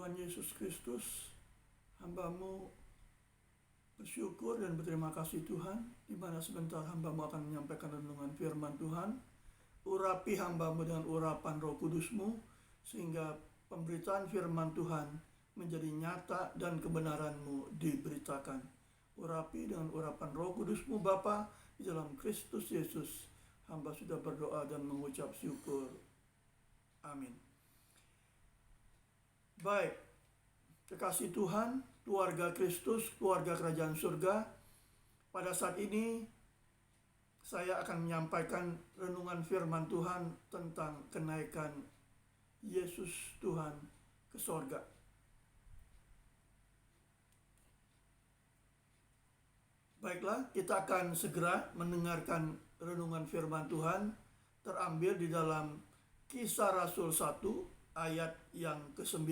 Tuhan Yesus Kristus, hamba-Mu bersyukur dan berterima kasih Tuhan, di mana sebentar hamba-Mu akan menyampaikan renungan firman Tuhan. Urapi hamba-Mu dengan urapan Roh Kudus-Mu, sehingga pemberitaan firman Tuhan menjadi nyata dan kebenaran-Mu diberitakan. Urapi dengan urapan Roh Kudus-Mu Bapa, di dalam Kristus Yesus, hamba sudah berdoa dan mengucap syukur. Amin. Baik, kekasih Tuhan, keluarga Kristus, keluarga kerajaan surga, pada saat ini saya akan menyampaikan renungan firman Tuhan tentang kenaikan Yesus Tuhan ke sorga. Baiklah, kita akan segera mendengarkan renungan firman Tuhan terambil di dalam Kisah Rasul 1 ayat yang ke-9.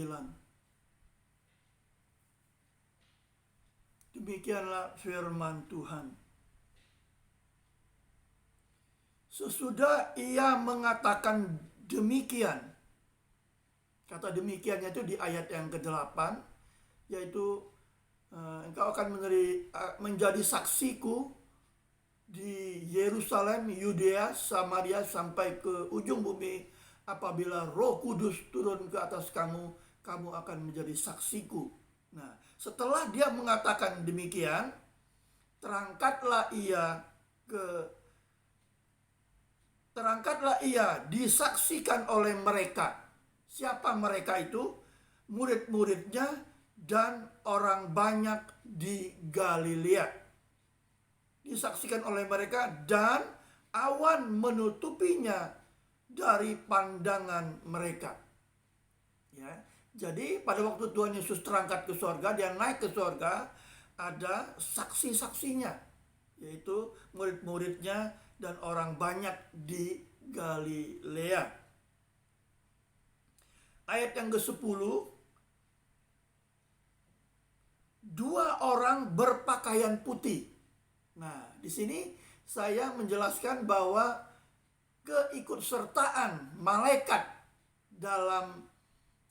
Demikianlah firman Tuhan. Sesudah ia mengatakan demikian, kata demikiannya itu di ayat yang ke-8, yaitu engkau akan menjadi saksiku di Yerusalem, Yudea, Samaria, sampai ke ujung bumi. Apabila Roh Kudus turun ke atas kamu, kamu akan menjadi saksiku. Nah, setelah dia mengatakan demikian, terangkatlah ia disaksikan oleh mereka. Siapa mereka itu? Murid-muridnya dan orang banyak di Galilea. Disaksikan oleh mereka dan awan menutupinya dari pandangan mereka. Ya, jadi pada waktu Tuhan Yesus terangkat ke sorga, dia naik ke sorga, ada saksi-saksinya, yaitu murid-muridnya dan orang banyak di Galilea. Ayat yang ke-10, dua orang berpakaian putih. Nah, di sini saya menjelaskan bahwa keikutsertaan malaikat dalam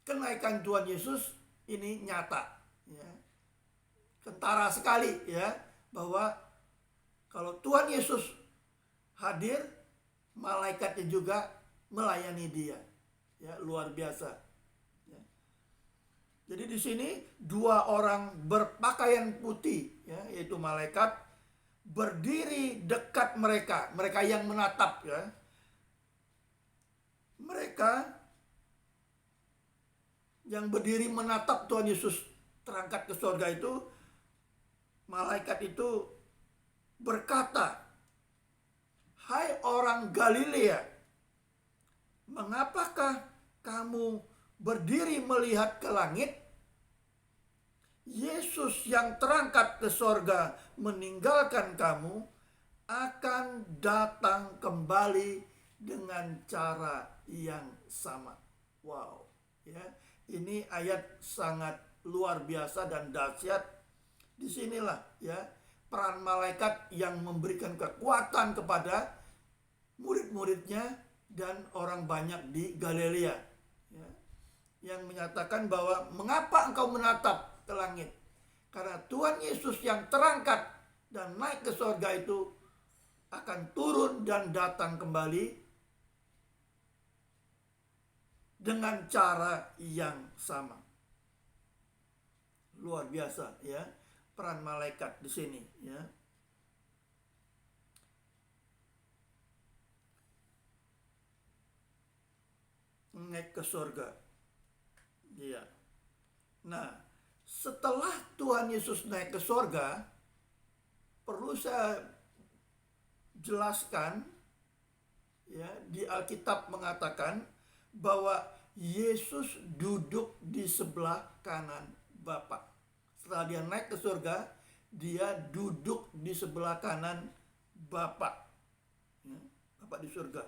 kenaikan Tuhan Yesus ini nyata, ya. Kentara sekali, ya, bahwa kalau Tuhan Yesus hadir, malaikatnya juga melayani dia, ya, luar biasa, ya. Jadi di sini dua orang berpakaian putih, ya, yaitu malaikat, berdiri dekat mereka yang menatap, ya. Mereka yang berdiri menatap Tuhan Yesus terangkat ke surga itu, malaikat itu berkata, "Hai orang Galilea, mengapakah kamu berdiri melihat ke langit? Yesus yang terangkat ke surga meninggalkan kamu akan datang kembali dengan cara yang sama." Wow, ya. Ini ayat sangat luar biasa dan dahsyat. Disinilah, ya, peran malaikat yang memberikan kekuatan kepada murid-muridnya dan orang banyak di Galilea, ya, yang menyatakan bahwa mengapa engkau menatap ke langit? Karena Tuhan Yesus yang terangkat dan naik ke surga itu akan turun dan datang kembali dengan cara yang sama. Luar biasa, ya, peran malaikat di sini, ya. Naik ke surga. Iya. Nah, setelah Tuhan Yesus naik ke surga, perlu saya jelaskan, ya, di Alkitab mengatakan bahwa Yesus duduk di sebelah kanan Bapa. Setelah dia naik ke surga, dia duduk di sebelah kanan Bapa, ya, Bapa di surga.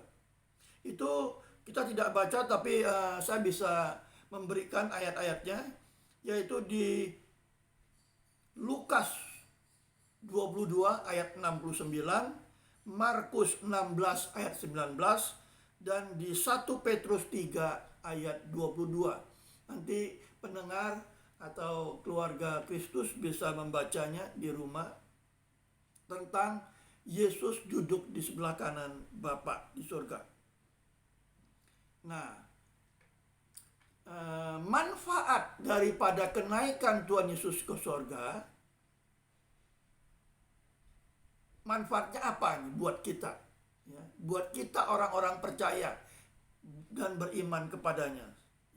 Itu kita tidak baca, tapi saya bisa memberikan ayat-ayatnya, yaitu di Lukas 22 ayat 69, Markus 16 ayat 19, dan di 1 Petrus 3 ayat 22. Nanti pendengar atau keluarga Kristus bisa membacanya di rumah tentang Yesus duduk di sebelah kanan Bapa di surga. Nah, manfaat daripada kenaikan Tuhan Yesus ke surga, manfaatnya apa nih buat kita? Ya, buat kita orang-orang percaya dan beriman kepadanya.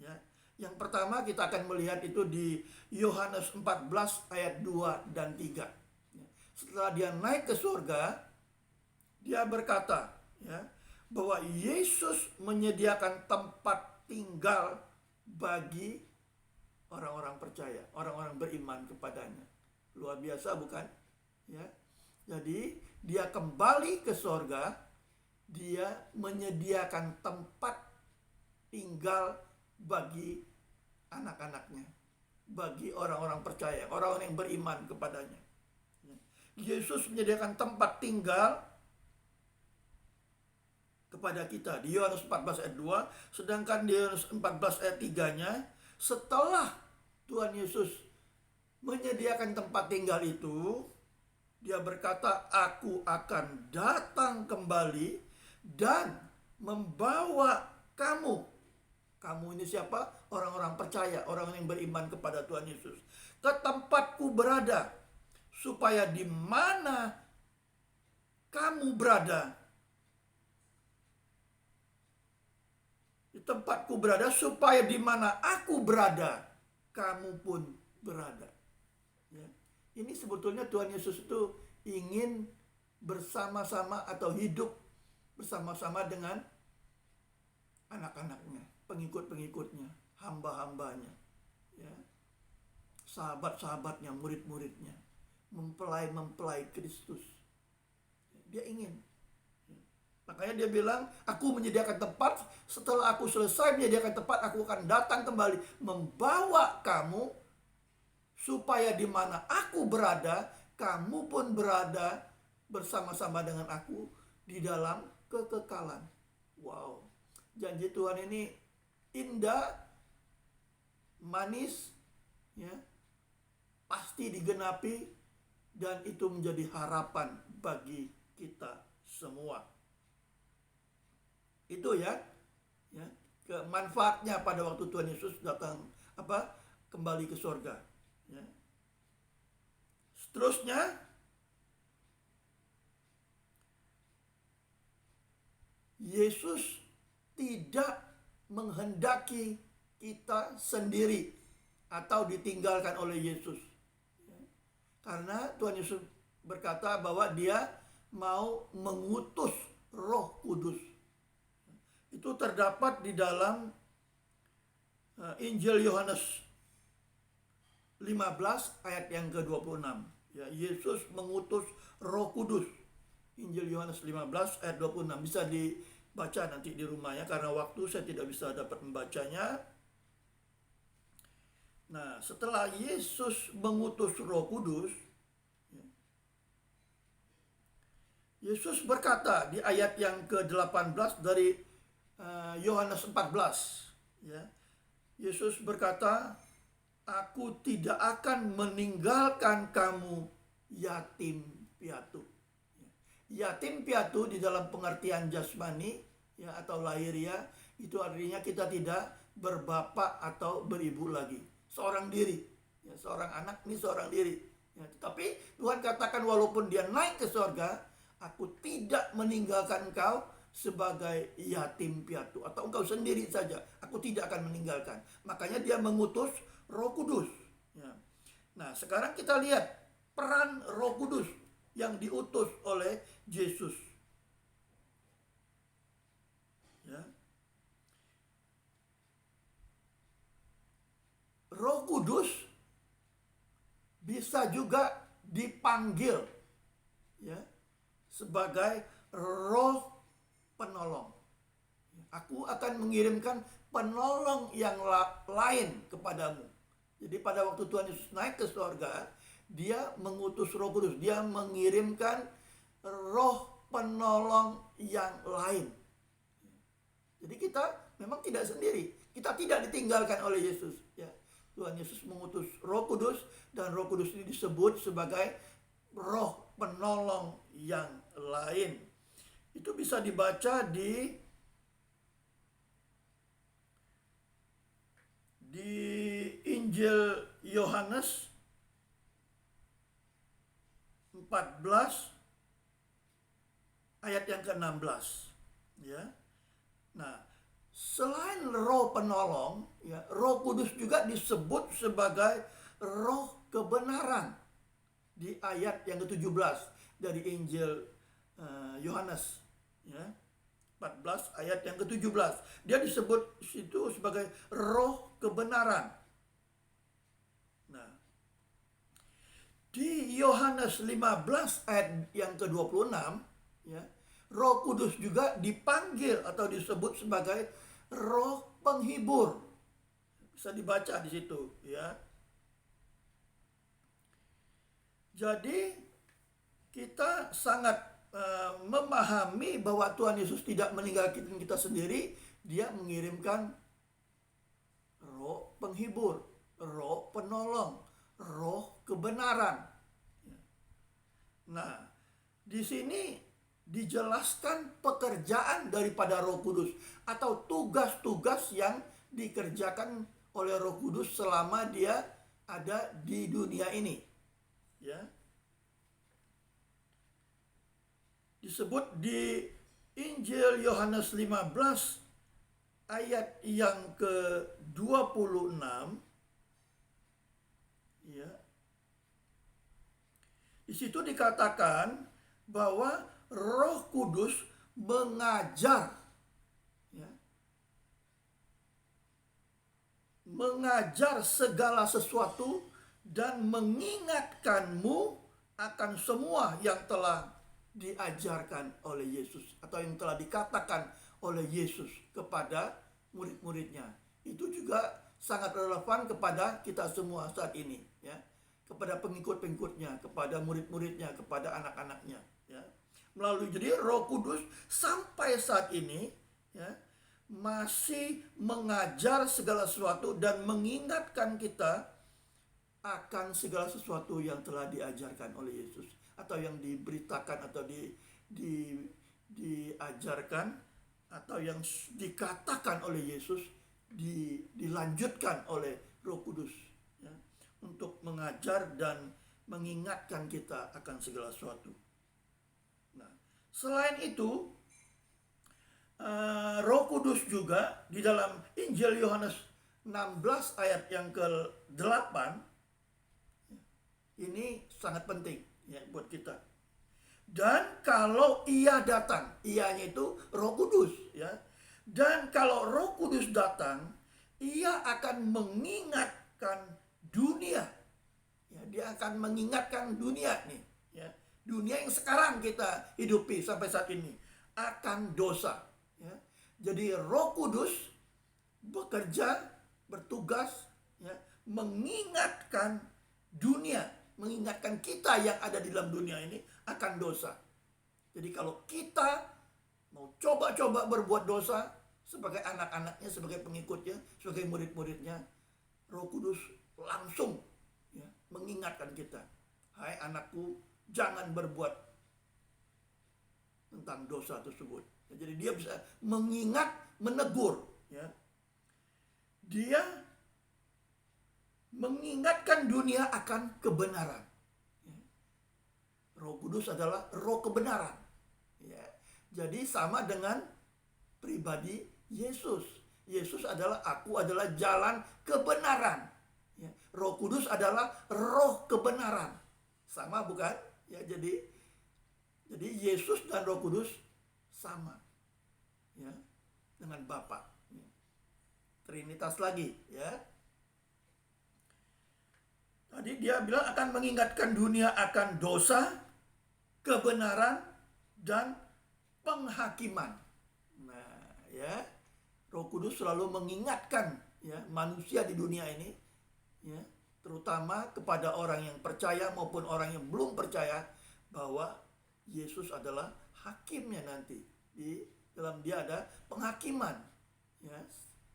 Ya. Yang pertama kita akan melihat itu di Yohanes 14 ayat 2 dan 3. Ya. Setelah dia naik ke surga, dia berkata ya, bahwa Yesus menyediakan tempat tinggal bagi orang-orang percaya, orang-orang beriman kepadanya. Luar biasa bukan? Ya. Jadi dia kembali ke surga, dia menyediakan tempat tinggal bagi anak-anaknya, bagi orang-orang percaya, orang-orang yang beriman kepadanya. Yesus menyediakan tempat tinggal kepada kita di Yohanes 14 ayat 2, sedangkan di Yohanes 14 ayat 3-nya, setelah Tuhan Yesus menyediakan tempat tinggal itu, dia berkata, aku akan datang kembali dan membawa kamu. Kamu ini siapa? Orang-orang percaya, orang yang beriman kepada Tuhan Yesus. Ke tempatku berada, supaya di mana kamu berada, di tempatku berada, supaya di mana aku berada, kamu pun berada. Ya. Ini sebetulnya Tuhan Yesus itu ingin bersama-sama atau hidup bersama-sama dengan anak-anaknya, pengikut-pengikutnya, hamba-hambanya, ya, sahabat-sahabatnya, murid-muridnya, mempelai-mempelai Kristus. Dia ingin. Makanya dia bilang, aku menyediakan tempat, setelah aku selesai menyediakan tempat, aku akan datang kembali membawa kamu, supaya di mana aku berada, kamu pun berada bersama-sama dengan aku di dalam kekekalan. Wow, janji Tuhan ini indah, manis, ya, pasti digenapi, dan itu menjadi harapan bagi kita semua. Itu ya, manfaatnya pada waktu Tuhan Yesus datang kembali ke surga. Ya. Seterusnya, Yesus tidak menghendaki kita sendiri atau ditinggalkan oleh Yesus. Ya. Karena Tuhan Yesus berkata bahwa dia mau mengutus Roh Kudus. Itu terdapat di dalam Injil Yohanes 15 ayat yang ke-26. Ya, Yesus mengutus Roh Kudus. Injil Yohanes 15 ayat 26. Bisa dibaca nanti di rumah ya, karena waktu saya tidak bisa dapat membacanya. Nah, setelah Yesus mengutus Roh Kudus, Yesus berkata di ayat yang ke-18 dari Yohanes 14, ya. Yesus berkata, aku tidak akan meninggalkan kamu yatim piatu. Yatim piatu di dalam pengertian jasmani, ya, atau lahiriah, itu artinya kita tidak berbapak atau beribu lagi, seorang diri, ya, seorang anak ini seorang diri, ya. Tetapi Tuhan katakan walaupun dia naik ke surga, aku tidak meninggalkan engkau sebagai yatim piatu, atau engkau sendiri saja, aku tidak akan meninggalkan. Makanya dia mengutus Roh Kudus, ya. Nah, sekarang kita lihat peran Roh Kudus yang diutus oleh Yesus, ya. Roh Kudus bisa juga dipanggil, ya, sebagai Roh Penolong. Aku akan mengirimkan penolong yang lain kepadamu. Jadi pada waktu Tuhan Yesus naik ke surga, dia mengutus Roh Kudus, dia mengirimkan Roh Penolong yang lain. Jadi kita memang tidak sendiri, kita tidak ditinggalkan oleh Yesus, ya. Tuhan Yesus mengutus Roh Kudus, dan Roh Kudus ini disebut sebagai roh penolong yang lain. Itu bisa dibaca di Injil Yohanes 14 ayat yang ke-16, ya. Nah, selain roh penolong, ya, Roh Kudus juga disebut sebagai roh kebenaran di ayat yang ke-17 dari Injil Yohanes, ya. 14 ayat yang ke-17. Dia disebut situ sebagai roh kebenaran. Nah, di Yohanes 15 ayat yang ke-26, ya, Roh Kudus juga dipanggil atau disebut sebagai roh penghibur. Bisa dibaca di situ, ya. Jadi kita sangat memahami bahwa Tuhan Yesus tidak meninggalkan kita sendiri. Dia mengirimkan roh penghibur, roh penolong, roh kebenaran. Nah, di sini dijelaskan pekerjaan daripada Roh Kudus atau tugas-tugas yang dikerjakan oleh Roh Kudus selama dia ada di dunia ini, ya. Disebut di Injil Yohanes 15 ayat yang ke-26, ya. Di situ dikatakan bahwa Roh Kudus mengajar, ya, mengajar segala sesuatu dan mengingatkanmu akan semua yang telah diajarkan oleh Yesus atau yang telah dikatakan oleh Yesus kepada murid-muridnya. Itu juga sangat relevan kepada kita semua saat ini, ya, kepada pengikut-pengikutnya, kepada murid-muridnya, kepada anak-anaknya, ya. Melalui jadi Roh Kudus sampai saat ini, ya, masih mengajar segala sesuatu dan mengingatkan kita akan segala sesuatu yang telah diajarkan oleh Yesus atau yang diberitakan atau diajarkan atau yang dikatakan oleh Yesus dilanjutkan oleh Roh Kudus, ya, untuk mengajar dan mengingatkan kita akan segala sesuatu. Nah, selain itu Roh Kudus juga di dalam Injil Yohanes 16 ayat yang ke-8 ini sangat penting, ya, buat kita. Dan kalau ia datang, ianya itu Roh Kudus, ya. Dan kalau Roh Kudus datang, ia akan mengingatkan dunia. Ya, dia akan mengingatkan dunia nih, ya. Dunia yang sekarang kita hidupi sampai saat ini akan dosa, ya. Jadi Roh Kudus bekerja, bertugas, ya, mengingatkan dunia, mengingatkan kita yang ada di dalam dunia ini akan dosa. Jadi kalau kita mau coba-coba berbuat dosa sebagai anak-anaknya, sebagai pengikutnya, sebagai murid-muridnya, Roh Kudus langsung, ya, mengingatkan kita, hai anakku, jangan berbuat tentang dosa tersebut. Jadi dia bisa mengingat, menegur, ya. Dia mengingatkan dunia akan kebenaran. Roh Kudus adalah roh kebenaran, ya. Jadi sama dengan pribadi Yesus. Yesus adalah, aku adalah jalan kebenaran, ya. Roh Kudus adalah roh kebenaran. Sama bukan? Ya, jadi Yesus dan Roh Kudus sama, ya, dengan Bapa. Trinitas lagi, ya. Tadi dia bilang akan mengingatkan dunia akan dosa, kebenaran, dan penghakiman. Nah, ya, Roh Kudus selalu mengingatkan, ya, manusia di dunia ini, ya, terutama kepada orang yang percaya maupun orang yang belum percaya, bahwa Yesus adalah hakimnya nanti. Di dalam dia ada penghakiman, ya,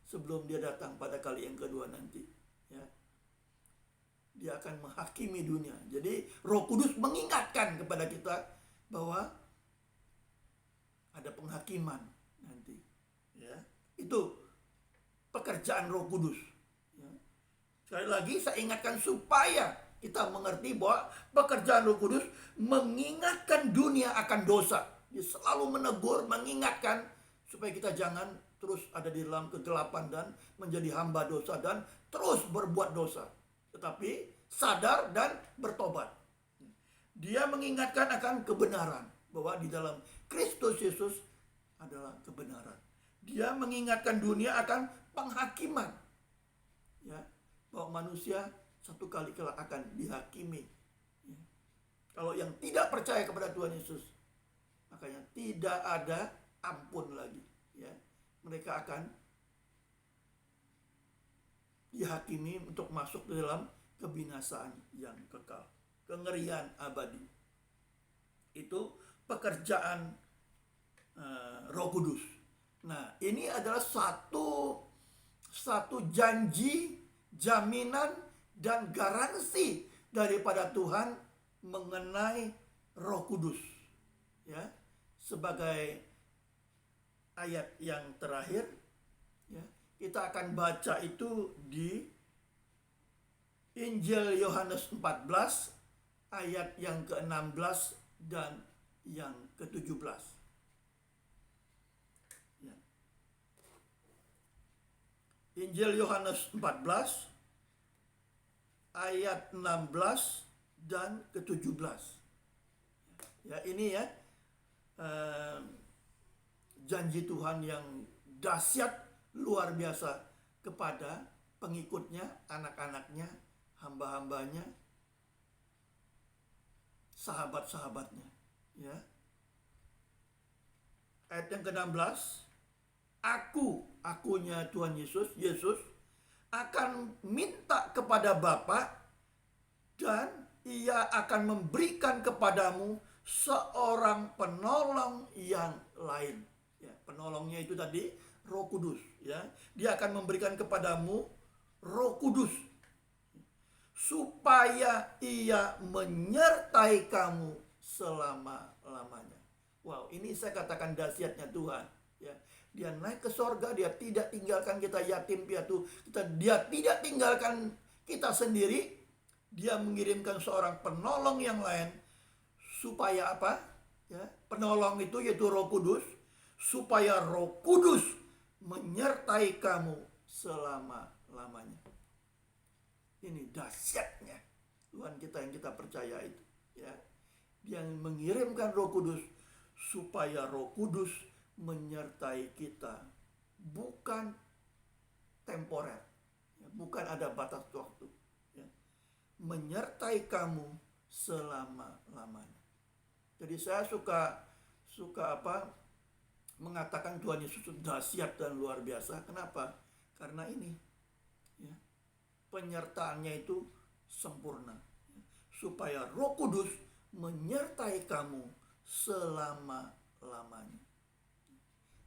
sebelum dia datang pada kali yang kedua nanti, ya. dia akan menghakimi dunia. Jadi Roh Kudus mengingatkan kepada kita bahwa ada penghakiman nanti. Ya, itu pekerjaan Roh Kudus. Ya. Sekali lagi saya ingatkan supaya kita mengerti bahwa pekerjaan Roh Kudus mengingatkan dunia akan dosa. Dia selalu menegur, mengingatkan supaya kita jangan terus ada di dalam kegelapan dan menjadi hamba dosa dan terus berbuat dosa. Tetapi sadar dan bertobat. Dia mengingatkan akan kebenaran, bahwa di dalam Kristus Yesus adalah kebenaran. Dia mengingatkan dunia akan penghakiman. Ya, bahwa manusia satu kali kelak akan dihakimi. Ya. Kalau yang tidak percaya kepada Tuhan Yesus, makanya tidak ada ampun lagi. Ya. Mereka akan dihakimi untuk masuk ke dalam kebinasaan yang kekal, kengerian abadi. Itu pekerjaan Roh Kudus. Nah, ini adalah satu janji, jaminan, dan garansi daripada Tuhan mengenai Roh Kudus. Ya, sebagai ayat yang terakhir, ya, kita akan baca itu di Injil Yohanes 14 ayat yang ke-16 dan yang ke-17. Ya. Injil Yohanes 14 ayat 16 dan ke-17. Ya, ini ya janji Tuhan yang dahsyat, luar biasa kepada pengikutnya, anak-anaknya, hamba-hambanya, sahabat-sahabatnya. Ya. Ayat yang ke-16, akunya Tuhan Yesus akan minta kepada Bapa dan ia akan memberikan kepadamu seorang penolong yang lain. Ya, penolongnya itu tadi Roh Kudus. Ya, dia akan memberikan kepadamu Roh Kudus supaya ia menyertai kamu selama-lamanya. Wow, ini saya katakan dahsyatnya Tuhan. Ya, dia naik ke sorga, dia tidak tinggalkan kita yatim piatu, dia tidak tinggalkan kita sendiri. Dia mengirimkan seorang penolong yang lain supaya apa? Ya, penolong itu yaitu Roh Kudus, supaya Roh Kudus menyertai kamu selama-lamanya. Ini dahsyatnya Tuhan kita yang kita percaya itu. Ya, dia mengirimkan Roh Kudus supaya Roh Kudus menyertai kita, bukan temporer, ya, bukan ada batas waktu, ya, menyertai kamu selama-lamanya. Jadi saya suka mengatakan Tuhan Yesus dahsyat dan luar biasa. Kenapa? Karena ini, ya, penyertaannya itu sempurna, ya, supaya Roh Kudus menyertai kamu selama-lamanya.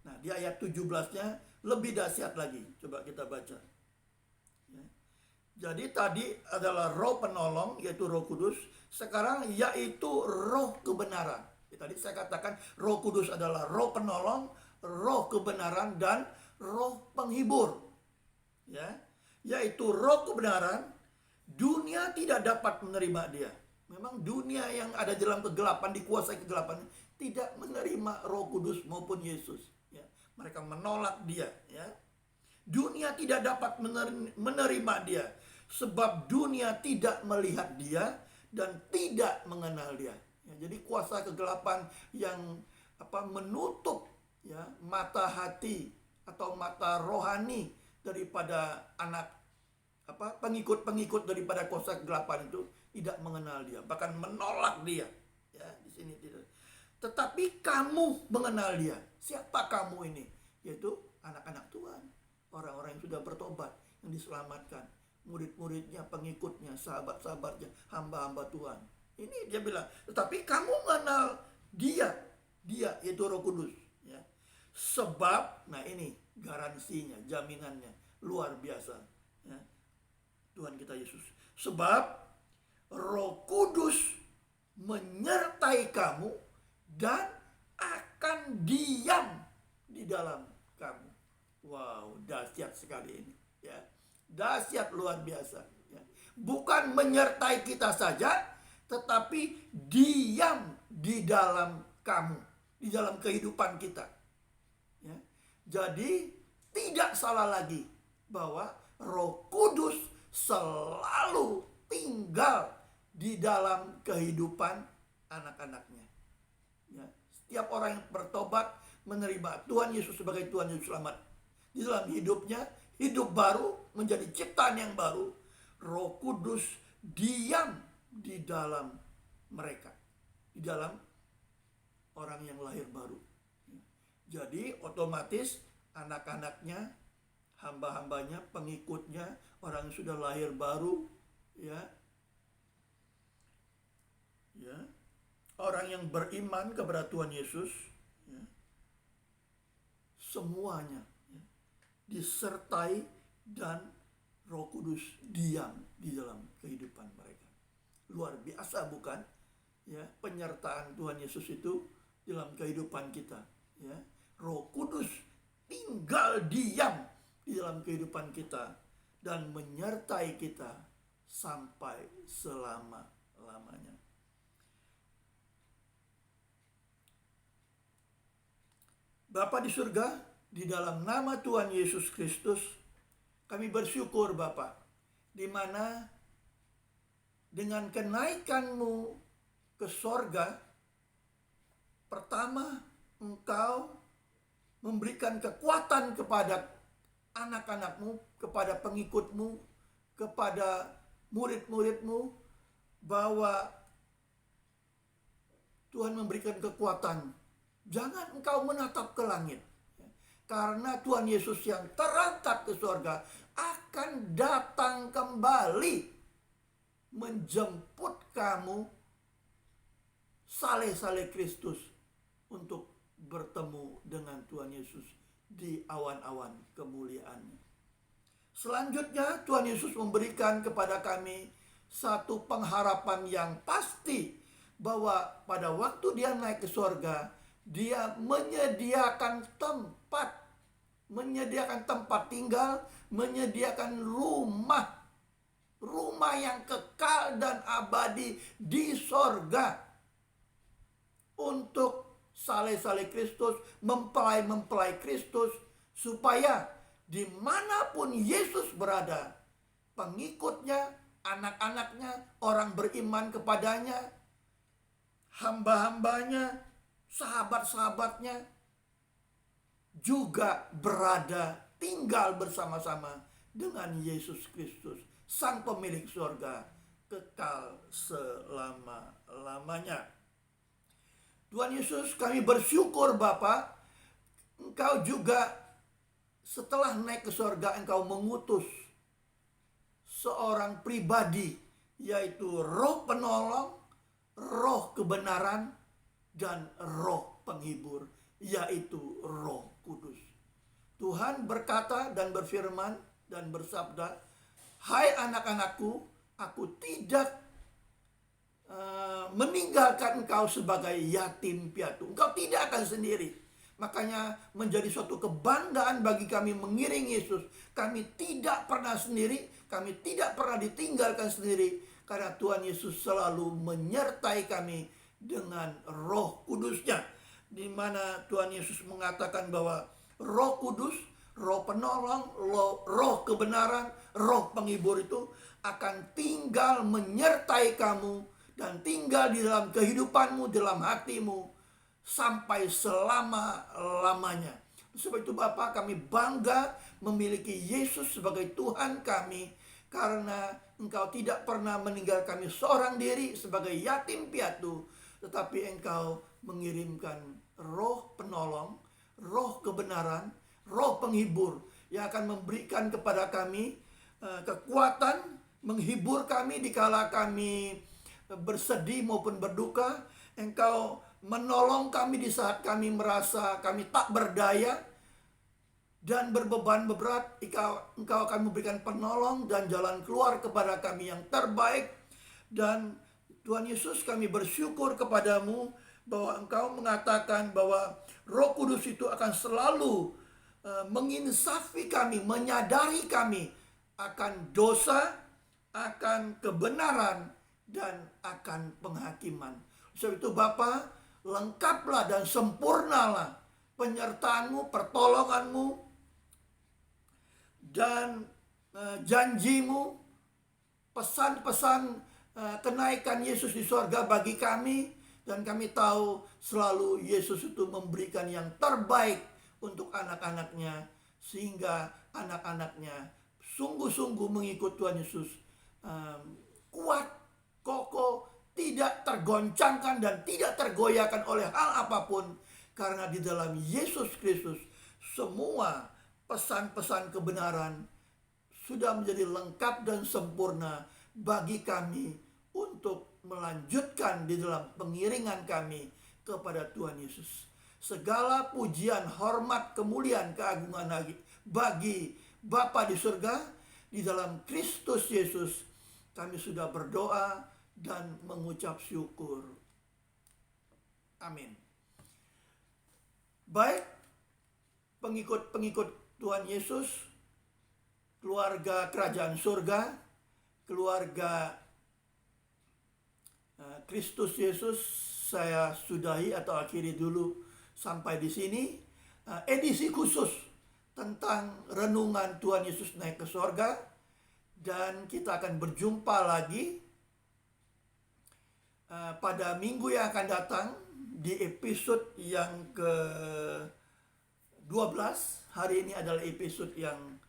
Nah, di ayat 17-nya lebih dahsyat lagi. Coba kita baca. Ya. Jadi tadi adalah roh penolong, yaitu Roh Kudus. Sekarang yaitu roh kebenaran. Tadi saya katakan Roh Kudus adalah roh penolong, roh kebenaran, dan roh penghibur. Ya, yaitu roh kebenaran. Dunia tidak dapat menerima dia. Memang dunia yang ada dalam kegelapan, dikuasai kegelapan, tidak menerima Roh Kudus maupun Yesus. Ya, mereka menolak dia. Ya, dunia tidak dapat menerima dia, sebab dunia tidak melihat dia dan tidak mengenal dia. Ya, jadi kuasa kegelapan yang menutup, ya, mata hati atau mata rohani daripada anak pengikut-pengikut daripada kuasa kegelapan itu tidak mengenal dia, bahkan menolak dia. Ya, di sini tidak. Tetapi kamu mengenal dia. Siapa kamu ini? Yaitu anak-anak Tuhan, orang-orang yang sudah bertobat, yang diselamatkan, murid-muridnya, pengikutnya, sahabat-sahabatnya, hamba-hamba Tuhan. Ini dia bilang, tetapi kamu mengenal dia yaitu Roh Kudus. Ya. Sebab, nah ini garansinya, jaminannya luar biasa. Ya. Tuhan kita Yesus. Sebab Roh Kudus menyertai kamu dan akan diam di dalam kamu. Wow, dahsyat sekali ini, ya. Dahsyat luar biasa, ya. Bukan menyertai kita saja, tetapi diam di dalam kamu, di dalam kehidupan kita, ya. Jadi tidak salah lagi bahwa Roh Kudus selalu tinggal di dalam kehidupan anak-anaknya, ya. Setiap orang yang bertobat, menerima Tuhan Yesus sebagai Tuhan Yesus Selamat di dalam hidupnya, hidup baru, menjadi ciptaan yang baru, Roh Kudus diam di dalam mereka, di dalam orang yang lahir baru. Jadi otomatis anak-anaknya, hamba-hambanya, pengikutnya, orang yang sudah lahir baru, ya, orang yang beriman kepada Tuhan Yesus, ya, semuanya, ya, disertai dan Roh Kudus diam di dalam kehidupan mereka. Luar biasa bukan? Ya, penyertaan Tuhan Yesus itu dalam kehidupan kita, ya. Roh Kudus tinggal diam di dalam kehidupan kita dan menyertai kita sampai selama-lamanya. Bapa di surga, di dalam nama Tuhan Yesus Kristus, kami bersyukur Bapa, di mana dengan kenaikan-Mu ke sorga, pertama Engkau memberikan kekuatan kepada anak-anak-Mu, kepada pengikut-Mu, kepada murid-murid-Mu, bahwa Tuhan memberikan kekuatan. Jangan engkau menatap ke langit, karena Tuhan Yesus yang terangkat ke surga akan datang kembali menjemput kamu, saleh-saleh Kristus, untuk bertemu dengan Tuhan Yesus di awan-awan kemuliaannya. Selanjutnya Tuhan Yesus memberikan kepada kami satu pengharapan yang pasti, bahwa pada waktu Dia naik ke surga, Dia menyediakan tempat tinggal, menyediakan rumah yang kekal dan abadi di sorga untuk saleh-saleh Kristus, mempelai-mempelai Kristus, supaya dimanapun Yesus berada, pengikutnya, anak-anaknya, orang beriman kepadanya, hamba-hambanya, sahabat-sahabatnya juga berada, tinggal bersama-sama dengan Yesus Kristus, Sang Pemilik surga, kekal selama-lamanya. Tuhan Yesus, kami bersyukur Bapa, Engkau juga setelah naik ke surga, Engkau mengutus seorang pribadi, yaitu Roh Penolong, Roh Kebenaran, dan Roh Penghibur, yaitu Roh Kudus. Tuhan berkata dan berfirman dan bersabda, "Hai anak-anakku, aku tidak meninggalkan engkau sebagai yatim piatu." Engkau tidak akan sendiri. Makanya menjadi suatu kebanggaan bagi kami mengiring Yesus. Kami tidak pernah sendiri, kami tidak pernah ditinggalkan sendiri, karena Tuhan Yesus selalu menyertai kami dengan Roh Kudus-Nya, di mana Tuhan Yesus mengatakan bahwa Roh Kudus, Roh Penolong, Roh Kebenaran, Roh Penghibur itu akan tinggal menyertai kamu dan tinggal di dalam kehidupanmu, dalam hatimu sampai selama-lamanya. Sebab itu Bapa, kami bangga memiliki Yesus sebagai Tuhan kami, karena Engkau tidak pernah meninggalkan kami seorang diri sebagai yatim piatu, tetapi Engkau mengirimkan Roh Penolong, Roh Kebenaran, Roh Penghibur, yang akan memberikan kepada kami kekuatan, menghibur kami dikala kami bersedih maupun berduka. Engkau menolong kami di saat kami merasa kami tak berdaya. dan berbeban berat, engkau akan memberikan penolong dan jalan keluar kepada kami yang terbaik. Dan Tuhan Yesus, kami bersyukur kepadamu bahwa engkau mengatakan bahwa Roh Kudus itu akan selalu menginsafi kami, menyadari kami akan dosa, akan kebenaran, dan akan penghakiman. Sebab itu Bapa, lengkaplah dan sempurnalah penyertaanmu, pertolonganmu, dan janjimu, pesan-pesan kenaikan Yesus di sorga bagi kami. Dan kami tahu selalu Yesus itu memberikan yang terbaik untuk anak-anaknya, sehingga anak-anaknya sungguh-sungguh mengikut Tuhan Yesus, kuat, kokoh, tidak tergoncangkan dan tidak tergoyahkan oleh hal apapun, karena di dalam Yesus Kristus semua pesan-pesan kebenaran sudah menjadi lengkap dan sempurna bagi kami untuk melanjutkan di dalam pengiringan kami kepada Tuhan Yesus. Segala pujian, hormat, kemuliaan, keagungan bagi Bapa di surga, di dalam Kristus Yesus kami sudah berdoa dan mengucap syukur. Amin. Baik, pengikut-pengikut Tuhan Yesus, keluarga kerajaan surga, keluarga Kristus Yesus, saya sudahi atau akhiri dulu sampai di sini edisi khusus tentang renungan Tuhan Yesus naik ke sorga. Dan kita akan berjumpa lagi pada minggu yang akan datang di episode yang ke-12. Hari ini adalah episode yang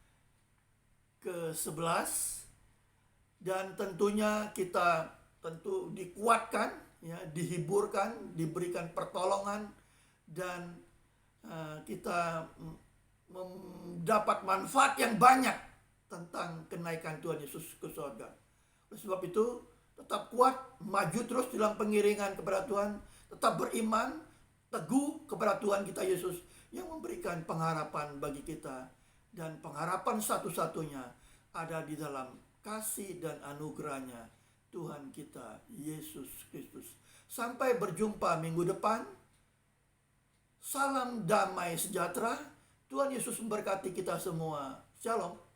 ke-11. Dan tentunya kita dikuatkan, ya, dihiburkan, diberikan pertolongan, dan kita mendapat manfaat yang banyak tentang kenaikan Tuhan Yesus ke surga. Oleh sebab itu, tetap kuat, maju terus dalam pengiringan kepada Tuhan, tetap beriman, teguh kepada Tuhan kita Yesus yang memberikan pengharapan bagi kita. Dan pengharapan satu-satunya ada di dalam kasih dan anugerahnya Tuhan kita Yesus Kristus. Sampai berjumpa minggu depan. Salam damai sejahtera. Tuhan Yesus memberkati kita semua. Shalom.